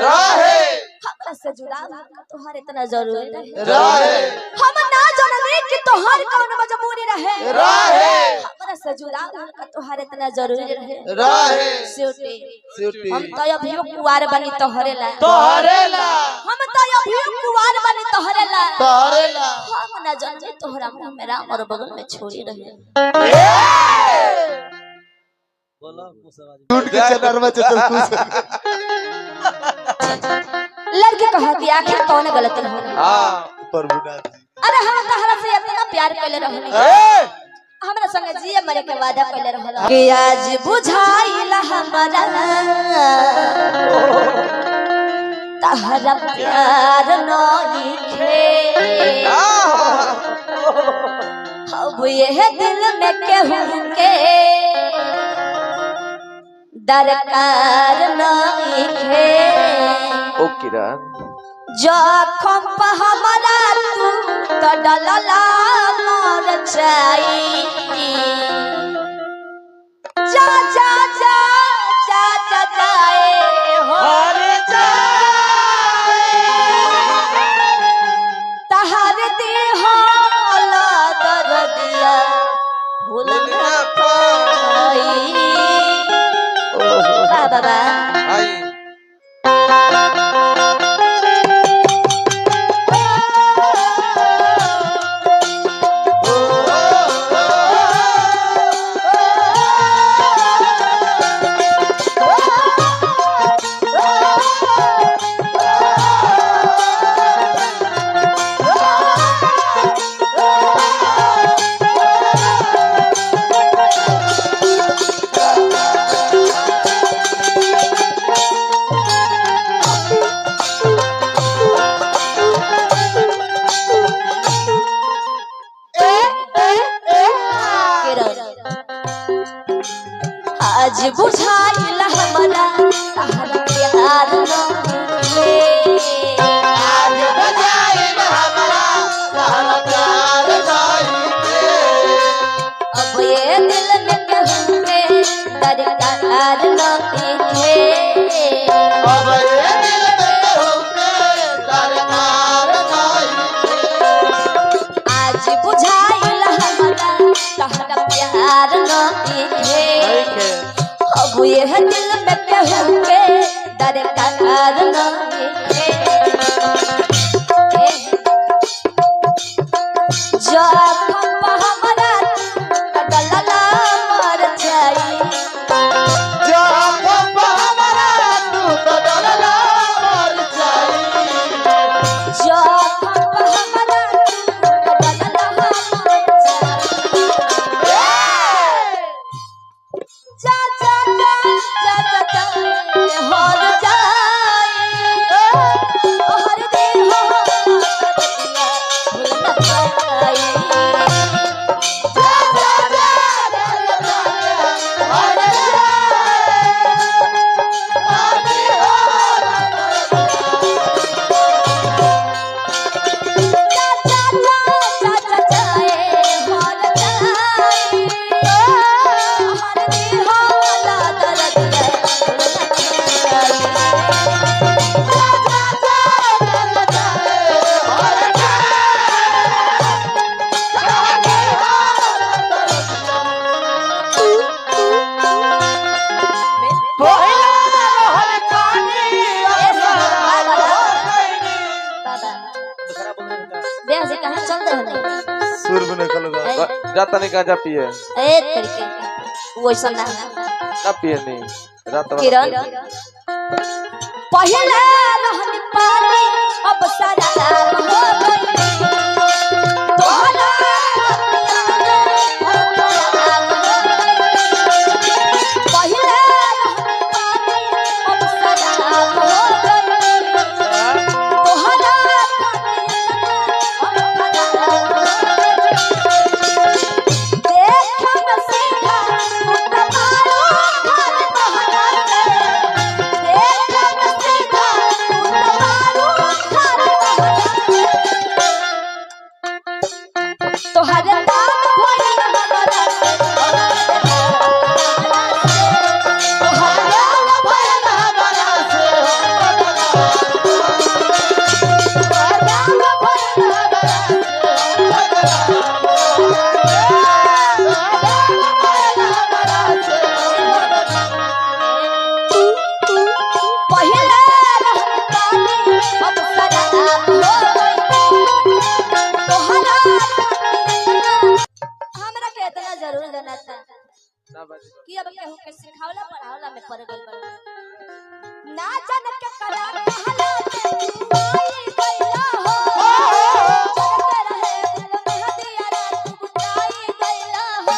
रहे हमरा से जुड़ा तोहर इतना जरूरी रहे रहे हम ना जानने कि तोहर कौन मजबूरी रहे रहे हमरा से जुड़ा तोहर इतना जरूरी रहे रहे स्यूटी हम तो अभी कुवार बनी तोहरे ला हम तो अभी कुवार बनी तोहरे ला हम ना जानने तोहरा मुंह में राम और बगल में छोड़ी रहे बोलो टूट के चदर में चल लड़की कहा कि आखिर कौन गलती हो हां प्रभुनाथ जी अरे हम तहरा से इतना प्यार कैले रहनी हमरा संगे जिए मरे के वादा कैले रहल कि आज बुझाइला हमरा तहरा प्यार नहीं खे अब ये दिल में केहू के दरकार नहीं खे ओ किरण जखम पे हमरा तू तो डलला मोर चाई जा जा जा जा जा जाए हर जाए तहर दी हाल दर्दिया भूल न पाई बाबा आई आज बुझाइला हमरा तहरा प्यार नहीं आज बुझाइला हमरा तहरा प्यार नहीं अब ये दिल में केहू के दरकार नहीं खे अब ये दिल में केहू के दरकार नहीं आज बुझाइला हमरा तहरा प्यार नहीं खे अब ये दिल में केहू के दरकार नहीं खे जखम पे हमरा डलला मर जाई जखम पे हमरा तू तो डलला मर जाई जखम पे हमरा डलला मर जाई जा जा जा जा जा हर जाई हर दे हो भूल न पाई जा जा जा हर जाता नहीं गांजा पिए ए तरीके वो ऐसा ना पिए नहीं रात किरण पहले रहनी पानी अब सारा हो गई तोहरा पहले रहनी पानी अब सारा हो गई तोहरा पर गइल बा ना जान के करा कहला के तू आई गइला हो चलते रहे दिल में दिया रात बुझाई गइला हो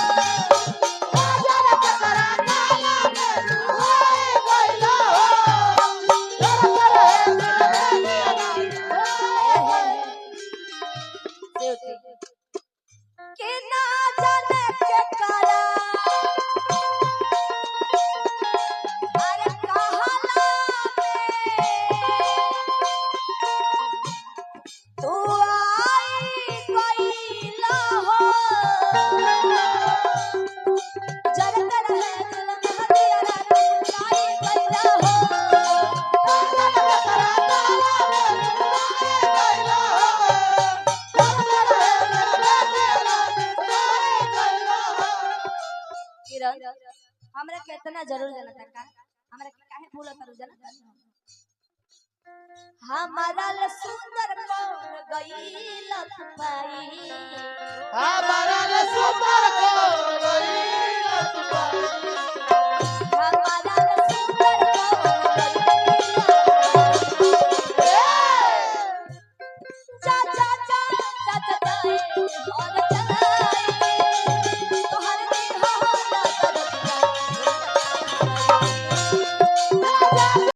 ना जान के करा कहला के तू आई गइला हो चलते रहे दिल में दिया के ना जाने के करा अरे कहला तू आई गइला हो जलते रहे दिल में दिया रात बुझाई गइला हो ना जान के करा कहला के तू आई गइला हो चलते रहे दिल में दिया बुझाई गइला हो। किरण हमरा कितना जरूर जानता का हमरा के काहे भूलत रह जानता हमारा ले सुंदर कौन गइल पाई हमारा सुंदर को गइल पाई